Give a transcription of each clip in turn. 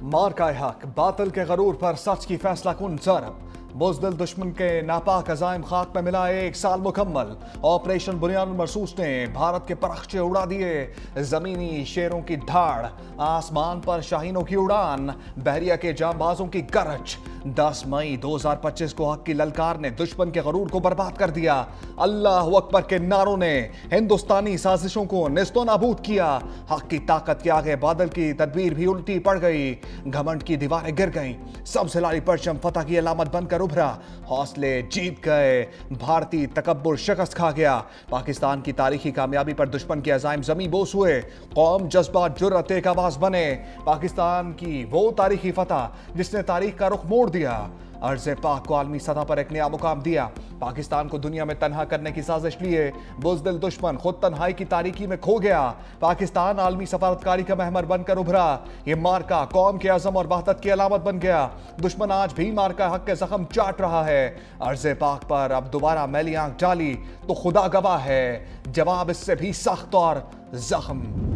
मार का हक, बातिल के गरूर पर सच की फैसला कुन ज़रब। बुज़दिल दुश्मन के नापाक अज़ाइम खाक में मिला 1 साल मुकम्मल। ऑपरेशन बुनियाद मरसूस ने भारत के परख्चे उड़ा दिए। ज़मीनी शेरों की धाड़, आसमान पर शाहीनों की उड़ान, बहरिया के जांबाजों की गरज। 10 मई 2025 को हक की ललकार ने दुश्मन के गरूर को बर्बाद कर दिया। अल्लाह अकबर के नारों ने हिंदुस्तानी साजिशों को निस्तो नाबूद किया। हक की ताकत के आगे बादल की तदबीर भी उल्टी पड़ गई। घमंड की दीवारें गिर गईं। सब हिलाली परचम फतह की अलामत बनकर उभरा। हौसले जीत गए। भारतीय तकब्बुर शिकस्त खा गया। पाकिस्तान की तारीखी कामयाबी पर दुश्मन के अज़ाइम ज़मीं बोस हुए। कौम जज्बात जुर्रत एक आवाज़ बने। पाकिस्तान की वो तारीखी फतह जिसने तारीख का रुख मोड़ दिया। अर्ज़ पाक को आलमी सतह पर एक नया मुकाम दिया। पाकिस्तान को दुनिया में तन्हा करने की साजिश लिए बुज़दिल दुश्मन खुद तन्हाई की तारीकी में खो गया। पाकिस्तान आलमी सफारतकारी का महवर बनकर उभरा। ये मार्का कौम के अज़म और वहदत की अलामत बन गया। दुश्मन आज भी मार्का हक के जख्म चाट रहा है। अर्ज़ पाक पर अब दोबारा मैली आंख डाली तो खुदा गवाह है, जवाब इससे भी सख्त और जख्म।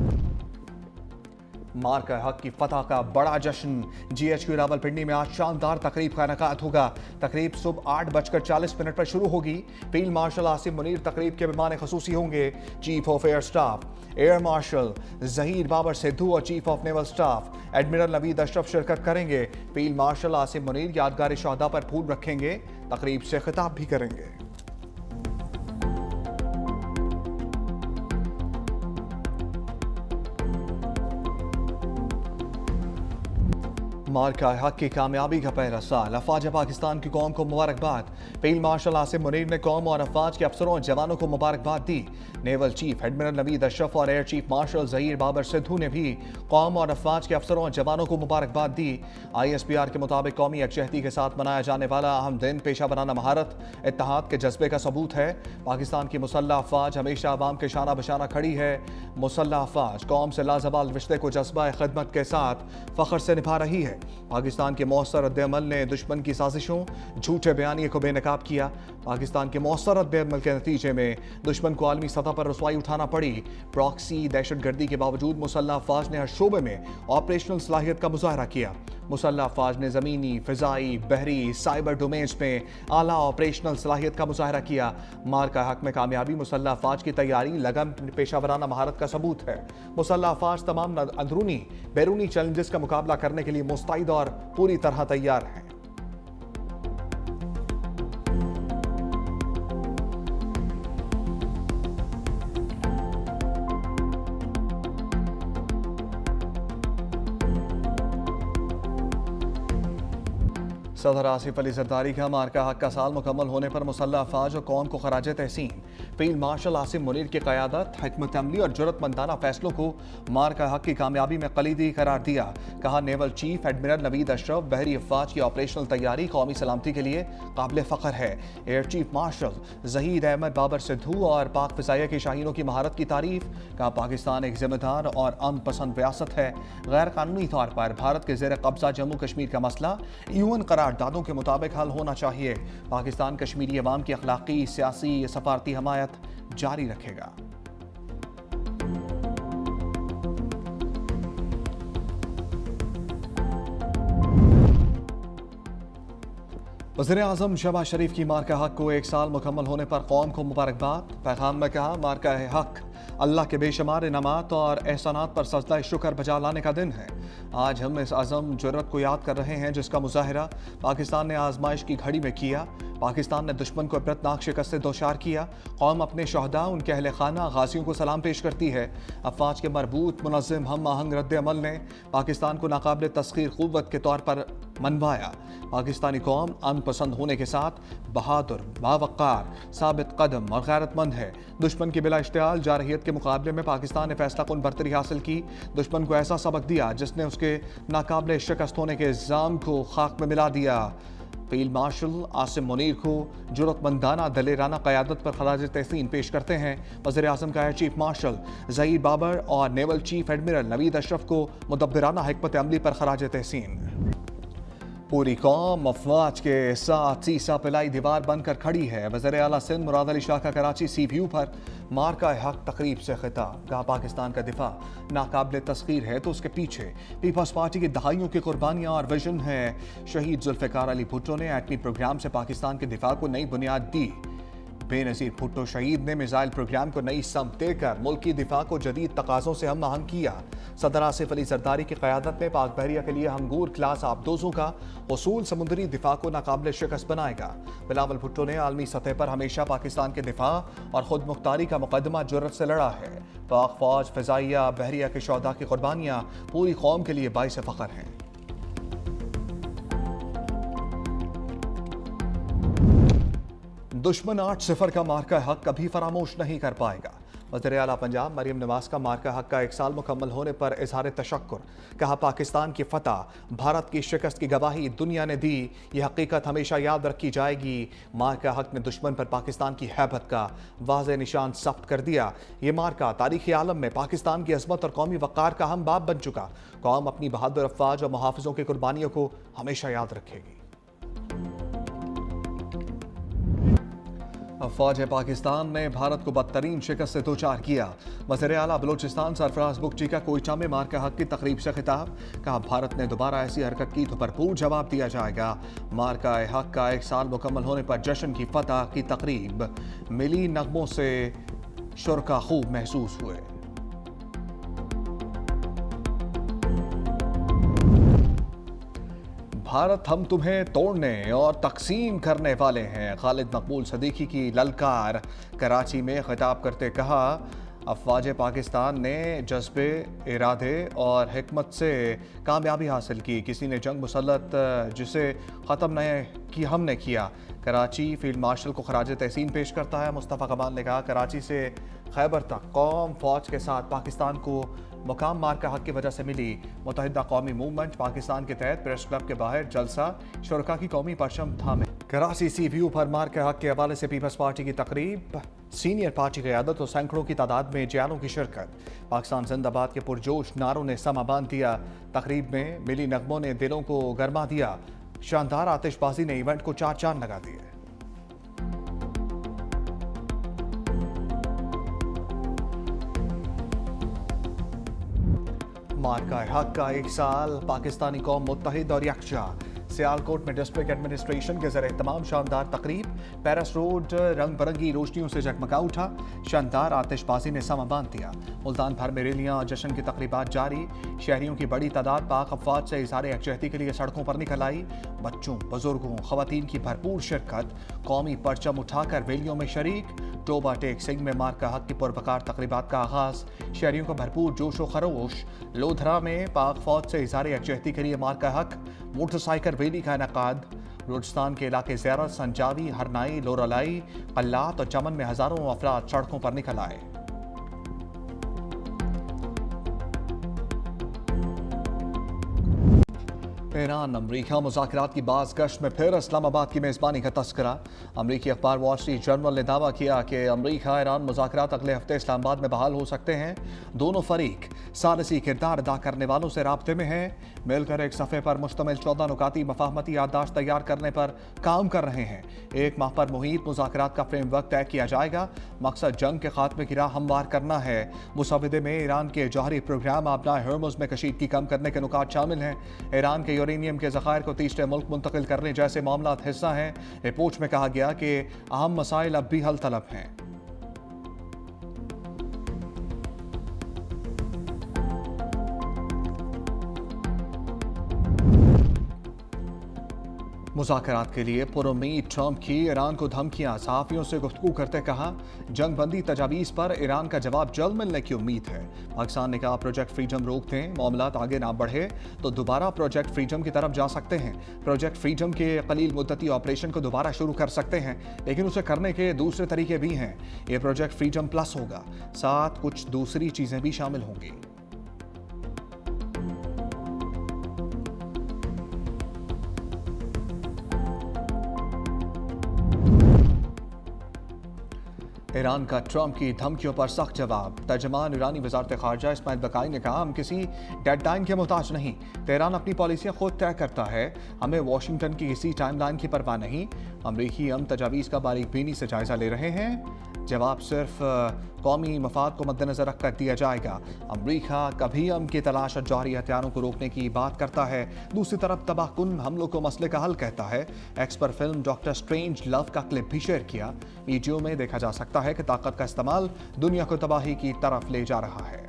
मार्का हक की फतह का बड़ा जश्न। GHQ रावलपिंडी में आज शानदार तकरीब का इनेकाद होगा। तकरीब सुबह 8:40 पर शुरू होगी। फील्ड मार्शल आसिम मुनीर तकरीब के मेहमान खसूसी होंगे। Chief of air staff air marshal Zaheer Babar Sidhu और chief of naval staff admiral Naveed Ashraf शिरकत करेंगे। फील्ड मार्शल आसिम मुनीर यादगार शहदा पर फूल रखेंगे। तकरीब से खिताब भी करेंगे। मार्का हक की कामयाबी का पहला साल। अफवाज पाकिस्तान की कौम को मुबारकबाद। फील्ड मार्शल आसिम मुनीर ने कौम और अफवाज के अफसरों और जवानों को मुबारकबाद दी। Naval chief admiral Naveed Ashraf और air chief marshal Zaheer Babar Sidhu ने भी कौम और अफवाज के अफसरों और जवानों को मुबारकबाद दी। ISPR के मुताबिक कौमी यकजहती के साथ मनाया जाने वाला अहम दिन पेशा वराना महारत, इत्तेहाद के जज्बे का सबूत है। पाकिस्तान की मुसल्लह अफवाज हमेशा अवाम के शाना बशाना खड़ी है। मुसल्लह अफवाज कौम से लाजवाल रिश्ते को जज्बा खिदमत के साथ फ़ख्र से निभा रही है। पाकिस्तान के मौसर रद्द-ए-अमल ने दुश्मन की साजिशों, झूठे बयानिए को बेनकाब किया। पाकिस्तान के मौसर रद्द-ए-अमल के नतीजे में दुश्मन को आलमी सतह पर रसवाई उठाना पड़ी। प्रॉक्सी दहशतगर्दी के बावजूद मुसल्लह अफवाज ने हर शोबे में ऑपरेशनल सलाहियत का मुजाहरा किया। मुसल्लह अफवाज ने ज़मीनी, फ़िज़ाई, बहरी, साइबर डोमेन्स में आला ऑपरेशनल सलाहियत का मुजाहरा किया। मार्का हक में कामयाबी मुसल्लह अफवाज की तैयारी, लगन, पेशा वराना महारत का सबूत है। मुसल्लह अफवाज तमाम अंदरूनी बैरूनी चैलेंजेस का मुकाबला करने के लिए मुस्तैद और पूरी तरह तैयार हैं। सदर आसिफ अली जरदारी का मार्का हक का साल मुकम्मल होने पर मुसल्लह अफवाज और कौम को खराज तहसीन। फील्ड मार्शल आसिम मुनीर की क़यादत, हिकमत अमली और जुर्रतमंदाना फैसलों को मार्का हक की कामयाबी में कलीदी करार दिया। कहा, naval chief admiral Naveed Ashraf बहरी अफवाज की ऑपरेशनल तैयारी कौमी सलामती के लिए काबिल फ़ख्र है। Air chief marshal Zaheer Ahmed Babar Sidhu और पाक फ़िज़ाइया की शाहीनों की महारत की तारीफ। कहा, पाकिस्तान एक जिम्मेदार और अमन पसंद रियासत है। गैर कानूनी तौर पर भारत के ज़ेर कब्जा जम्मू कश्मीर का मसला UN करारदादों के मुताबिक हल होना चाहिए। पाकिस्तान कश्मीरी अवाम की अखलाकी, सियासी, सफारती हमायत जारी रखेगा। वज़ीर-ए-आज़म शहबाज शरीफ की मार्का हक को 1 साल मुकम्मल होने पर कौम को मुबारकबाद। पैगाम में कहा, मार्का हक अल्लाह के बेशुमार इनामात और एहसानात पर सजदा शुक्र बजा लाने का दिन है। आज हम इस अज़म जुर्रत को याद कर रहे हैं जिसका मुज़ाहिरा पाकिस्तान ने आजमाइश की घड़ी में किया। पाकिस्तान ने दुश्मन को इबरतनाक शिकस्त से दोचार किया। कौम अपने शहदा, उनके अहले खाना, गाजियों को सलाम पेश करती है। अफवाज के मरबूत, मुनज़्ज़म, हम आहंग रद्द-ए-अमल ने पाकिस्तान को नाकाबिल तस्ख़ीर क़ुव्वत के तौर पर मनवाया। पाकिस्तानी कौम अमन पसंद होने के साथ बहादुर, बावक़ार, साबित कदम और गैरतमंद है। दुश्मन की बिला इश्तियाल जारहियत के मुकाबले में पाकिस्तान ने फैसला कुन बरतरी हासिल की। दुश्मन को ऐसा सबक दिया जिसने उसके नाकाबिल शिकस्त होने के इल्ज़ाम को खाक में मिला दिया। फील्ड मार्शल आसिम मुनीर को जुर्रतमंदाना दलेराना क़यादत पर खराज तहसीन पेश करते हैं। वज़ीर-ए-आज़म का air chief marshal Zaheer Babar और naval chief admiral Naveed Ashraf को मुदब्बिराना हिकमत अमली पर खराज तहसीन। पूरी कौम अफवाज के साथ सीसा पिलाई दीवार बनकर खड़ी है। वज़ीर आला सिंध मुराद अली शाह का कराची CPU पर मार्का हक तकरीब से खिताब। कहा पाकिस्तान का दिफा नाकाबिल तस्खीर है तो उसके पीछे पीपल्स पार्टी की दहाइयों की कुर्बानियां और विजन है। शहीद जुल्फ़िकार अली भुट्टो ने एटमी प्रोग्राम से पाकिस्तान के दिफा को नई बुनियाद दी। बेनज़ीर भुट्टो शहीद ने मिसाइल प्रोग्राम को नई समत देकर मुल्क की दिफा को जदीद तकाज़ों से हम आहंग किया। सदर आसिफ अली जरदारी की क़यादत में पाक बहरिया के लिए हंगूर क्लास आबदोजों का उसूल समुद्री दिफा को नाकाबिल शिकस्त बनाएगा। बिलावल भुट्टो ने आलमी सतह पर हमेशा पाकिस्तान के दिफा और खुद मुख्तारी का मुकदमा जुर्रत से लड़ा है। पाक फौज, फ़िज़ाइया, बहरिया के शोहदा की कुर्बानियाँ पूरी कौम के लिए बाइस फ़ख्र हैं। दुश्मन 8-0 का मार्का हक कभी फरामोश नहीं कर पाएगा। वज़ीर आला पंजाब मरियम नवाज का मार्का हक का 1 साल मुकम्मल होने पर इजहार तशक्कुर। कहा पाकिस्तान की फतह भारत की शिकस्त की गवाही दुनिया ने दी। यह हकीकत हमेशा याद रखी जाएगी। मार्का हक ने दुश्मन पर पाकिस्तान की हैबत का वाज़ेह निशान सख्त कर दिया। ये मार्का तारीख़ी आलम में पाकिस्तान की अज़मत और कौमी वक़ार का हम बाप बन चुका। कौम अपनी बहादुर अफवाज और मुहाफ़िज़ों की कुर्बानियों को हमेशा याद रखेगी। फौज पाकिस्तान ने भारत को बदतरीन शिकस्त से दोचार किया। वज़ीर आला बलोचिस्तान सरफराज बुगटी का कोयटा में मार्का हक की तकरीब से खिताब। कहा भारत ने दोबारा ऐसी हरकत की तो भरपूर जवाब दिया जाएगा। मार्का हक का 1 साल मुकम्मल होने पर जश्न की फतह की तकरीब। मिली नगमों से शुरका खूब महसूस हुए। भारत हम तुम्हें तोड़ने और तकसीम करने वाले हैं। खालिद मकबूल सदीकी की ललकार। कराची में खिताब करते कहा अफवाज पाकिस्तान ने जज्बे, इरादे और हिकमत से कामयाबी हासिल की। किसी ने जंग मुसल्लत जिसे ख़त्म नहीं हमने किया। कराची फील्ड मार्शल को खराज तहसीन पेश करता है। मुस्तफ़ा कमाल ने कहा कराची से खैबर तक कौम फौज के साथ पाकिस्तान को मुकाम मार्का हक की वजह से मिली। मुत्तहिदा कौमी मूवमेंट पाकिस्तान के तहत प्रेस क्लब के बाहर जलसा, शुरका की कौमी परचम थामे। कराची CPU पर मार्का हक के हवाले से पीपल्स पार्टी की तकरीब। सीनियर पार्टी क़यादत और सैकड़ों की तादाद में जयानों की शिरकत। पाकिस्तान जिंदाबाद के पुरजोश नारों ने समा बांध दिया। तकरीब में मिली नगमों ने दिलों को गरमा दिया। शानदार आतिशबाजी ने इवेंट को 4 चांद लगा दिए। मार्का हक का 1 साल। पाकिस्तानी कौम मुत्तहिद और यकजा। सियालकोट में डिस्ट्रिक्ट एडमिनिस्ट्रेशन के ज़रिए तमाम शानदार तकरीब। पेरिस रोड रंग बिरंगी रोशनियों से जगमगा उठा। शानदार आतिशबाजी ने समा बांध दिया। मुल्तान भर में रैलियां और जश्न की तकरीबात जारी। शहरियों की बड़ी तादाद पाक अफवाज से इज़हार यकजहती के लिए सड़कों पर निकल आई। बच्चों, बुजुर्गों, खवातीन की भरपूर शिरकत। कौमी परचम उठाकर रैलियों में शरीक। टोबा टेक सिंह में मार्का हक की पुरवकार तकरीबात का आगाज। शहरियों का भरपूर जोश व खरोश। लोधरा में पाक फौज से इज़हार यकजहती के लिए मार्का हक मोटरसाइकिल रैली का इनेकाद। बलूचिस्तान के इलाके ज़ियारत, संजावी, हरनाई, लोरालाई, कल्लात और चमन में हज़ारों अफराद सड़कों पर निकल आए। ईरान अमरीका मुज़ाकरात की बाज़ गश्त में फिर इस्लामाबाद की मेज़बानी का तस्करा। अमरीकी अखबार वॉल स्ट्रीट जर्नल ने दावा किया कि अमरीका ईरान मुज़ाकरात अगले हफ्ते इस्लामाबाद में बहाल हो सकते हैं। दोनों फरीक सालिसी किरदार अदा करने वालों से राब्ते में हैं। मिलकर एक सफ़े पर मुश्तमिल 14 नुकाती मफाहमती याददाश्त तैयार करने पर काम कर रहे हैं। 1 माह पर मुहित मुज़ाकरात का फ्रेमवर्क तय किया जाएगा। मकसद जंग के खात्मे की राह हमवार करना है। मुसवदे में ईरान के जौहरी प्रोग्राम आबनाए हर्मुज़ में कशीदगी कम करने के नुकात शामिल हैं। ईरान के यूरेनियम के ज़खायर को तीसरे मुल्क मुंतकिल करने जैसे मामलात हिस्सा हैं। रिपोर्ट में कहा गया कि अहम मसाइल अब भी हल तलब हैं। मुज़ाकरात के लिए पुरुम्मीद ट्रंप की ईरान को धमकियां। सहाफ़ियों से गुफ्तगू करते कहा जंग बंदी तजावीज़ पर ईरान का जवाब जल्द मिलने की उम्मीद है। पाकिस्तान ने कहा प्रोजेक्ट फ्रीडम रोक दें, मामलात आगे ना बढ़े तो दोबारा प्रोजेक्ट फ्रीडम की तरफ जा सकते हैं। प्रोजेक्ट फ्रीडम के कलील मुद्दती ऑपरेशन को दोबारा शुरू कर सकते हैं, लेकिन उसे करने के दूसरे तरीके भी हैं। ये प्रोजेक्ट फ्रीडम प्लस होगा, साथ कुछ दूसरी चीज़ें भी शामिल होंगी। ईरान का ट्रंप की धमकियों पर सख्त जवाब। तर्जमान ईरानी वजारत खारजा इस्माइल बकाई ने कहा, हम किसी डेडलाइन के मोहताज नहीं। तेहरान अपनी पॉलिसियाँ खुद तय करता है, हमें वाशिंगटन की किसी टाइमलाइन की परवाह नहीं। अमरीकी हम तजावीज़ का बारीक बीनी से जायजा ले रहे हैं। जवाब सिर्फ कौमी मफाद को मद्देनजर रख कर दिया जाएगा। अमरीका कभी हम की तलाश और जौहरी हथियारों को रोकने की बात करता है, दूसरी तरफ तबाहकुन हमलों को मसले का हल कहता है। एक्स पर फिल्म डॉक्टर स्ट्रेंज लव का क्लिप भी शेयर किया। वीडियो में देखा जा सकता है कि ताकत का इस्तेमाल दुनिया को तबाही की तरफ ले जा रहा है।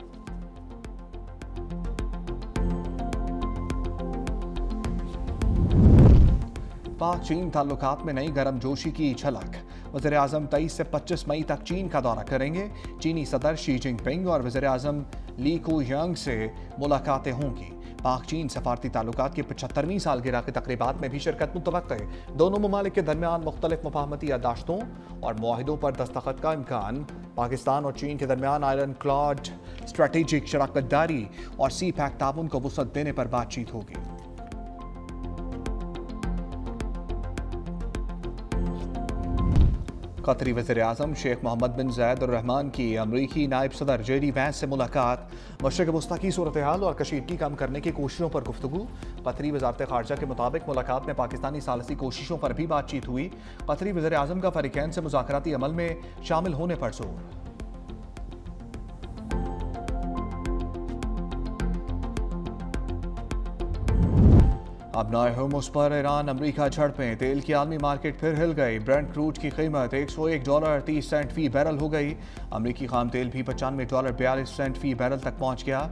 पाक चीन ताल्लुकात में नई गर्मजोशी की झलक। वज़ीर आज़म 23 से 25 मई तक चीन का दौरा करेंगे। चीनी सदर शी जिनपिंग और वज़ीर आज़म ली कुयांग से मुलाकातें होंगी। पाक चीन सफारती ताल्लुकात की 75वीं सालगिरह की तकरीबात में भी शिरकत मुतवक्के। दोनों ममालिक के दरमियान मुख्तलिफ मुफाहमती याददाश्तों और मुआहिदों पर दस्तखत का इम्कान। पाकिस्तान और चीन के दरमियान आयरन क्लॉड स्ट्रेटेजिक शराकत दारी और सी पैक ताउन को वुसअत देने पर बातचीत होगी। कतरी वज़ीर आज़म शेख मोहम्मद बिन ज़ायद अल रहमान की अमरीकी नायब सदर जेडी वैंस से मुलाकात। मशरिक़ वस्ता की सूरत हाल और कशीदगी कम करने की कोशिशों पर गुफ्तगू। कतरी वज़ारत ख़ारजा के मुताबिक मुलाकात में पाकिस्तानी सालसी कोशिशों पर भी बातचीत हुई। कतरी वज़ीर आज़म का फ़रीक़ैन से मुज़ाकराती अमल में शामिल होने पर जोर। अब नए हुर्मुज़ पर ईरान अमरीका झड़पें। तेल की आलमी मार्केट फिर हिल गई। ब्रेंट क्रूड की कीमत $101.30 फी बैरल हो गई। अमरीकी खाम तेल भी $95.42 फी बैरल तक पहुंच गया।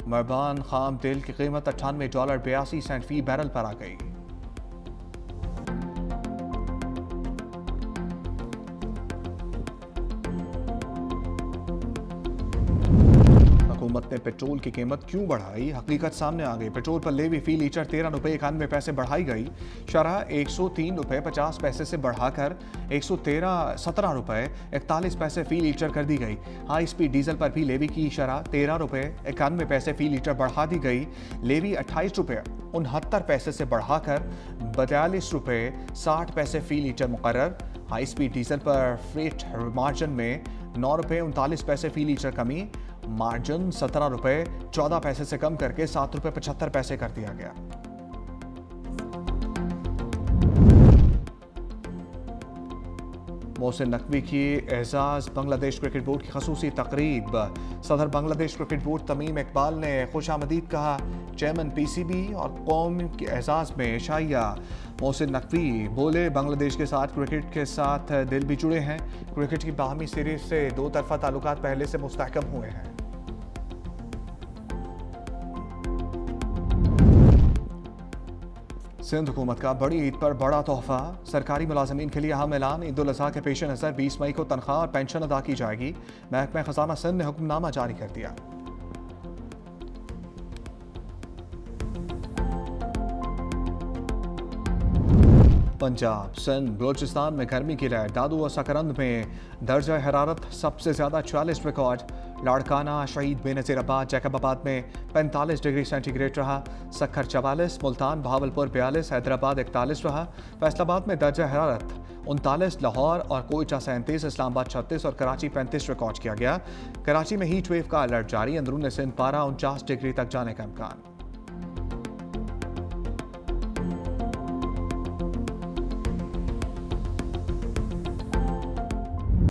मरबान खाम तेल की कीमत $98.82 फी बैरल पर आ गई। हुकूमत ने पेट्रोल की कीमत क्यों बढ़ाई? हकीकत सामने आ गई। पेट्रोल पर लेवी फी लीटर ₹13.91 बढ़ाई गई। शरह $103.50 से बढ़ाकर $117.41 फी लीटर कर दी गई। हाई स्पीड डीजल पर भी लेवी की शरह ₹13.91 फी लीटर बढ़ा दी गई। लेवी $28.69 से बढ़ाकर $42.60 फी लीटर मुकर्रर। हाई स्पीड डीजल पर फ्रेट मार्जिन में ₹9.39 फी लीटर कमी। मार्जिन ₹17.14 से कम करके ₹7.75 कर दिया गया। मोहसिन नकवी की एजाज़ बांग्लादेश क्रिकेट बोर्ड की खसूसी तकरीब। सदर बांग्लादेश क्रिकेट बोर्ड तमीम इकबाल ने खुशामदीद कहा। चेयरमैन PCB और कौम के एजाज़ में शाइया। मोहसिन नकवी बोले, बांग्लादेश के साथ क्रिकेट के साथ दिल भी जुड़े हैं। क्रिकेट की बाहमी सीरीज से दो तरफा ताल्लुकात पहले से मुस्तहकम हुए हैं। सिंध हुकूमत का बड़ी ईद पर बड़ा तोहफा। सरकारी मुलाजमीन के लिए अहम ऐलान। ईद उल अज़हा के पेश नज़र 20 मई को तनख्वाह और पेंशन अदा की जाएगी। महकमा खजाना सिंध ने हुक्मनामा जारी कर दिया। पंजाब, सिंध, बलोचिस्तान में गर्मी की लहर। दादू और सकरंद में दर्जा हरारत सबसे ज़्यादा 44 रिकॉर्ड। लाड़काना, शहीद बेनज़ीराबाद, जैकबाबाद में 45 डिग्री सेंटीग्रेड रहा। सक्खर 44, मुल्तान, बहावलपुर 42, हैदराबाद 41 रहा। फैसलाबाद में दर्जा हरारत 39, लाहौर और कोयटा 37, इस्लामाबाद 36 और कराची 35 रिकॉर्ड किया गया। कराची में हीट वेव का अलर्ट जारी। अंदरून सिंध पारा 49 डिग्री तक जाने का इम्कान।